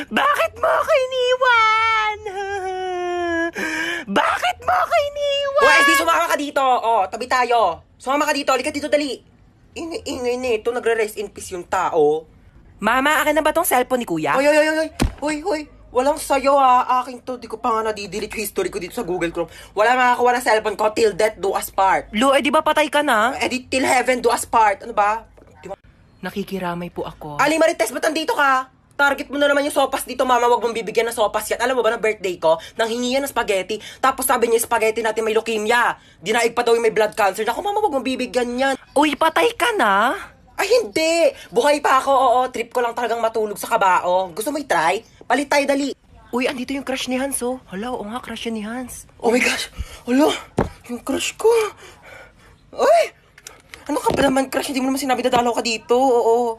Bakit mo ako iniwan? Bakit mo ako iniwan? O, SD, sumama ka dito. O, tabi tayo. Sumama ka dito. Halika dito, dali. Ingay nito. Nagre-rest in peace yung tao. Mama, akin na ba tong cellphone ni Kuya? Hoy. Walang sayo ha. Akin to. Di ko pa nga nadidelete yung history ko dito sa Google Chrome. Wala makakakuha ng cellphone ko. Till death do us part. Lo, di ba patay ka na? Edit till heaven do us part. Ano ba? Nakikiramay po ako. Ali Marites, ba't nandito ka? Target mo na naman yung sopas dito, mama. Wag mong bibigyan ng sopas yan. Alam mo ba na birthday ko? Nang hingi yan ng spaghetti. Tapos sabi niya, spaghetti natin may leukemia. Dinaig pa daw yung may blood cancer. Naku, mama, wag mong bibigyan yan. Uy, patay ka na? Ay, hindi. Buhay pa ako, oo. Trip ko lang talagang matulog sa kabao. Gusto mo i-try? Palit tayo, dali. Uy, andito yung crush ni Hans, oh. Hala, oo nga, crush yun ni Hans. Oh my gosh. Hala, yung crush ko. Ay! Ano ka ba naman, crush? Hindi mo naman sinabi dadalaw ka dito. Oo.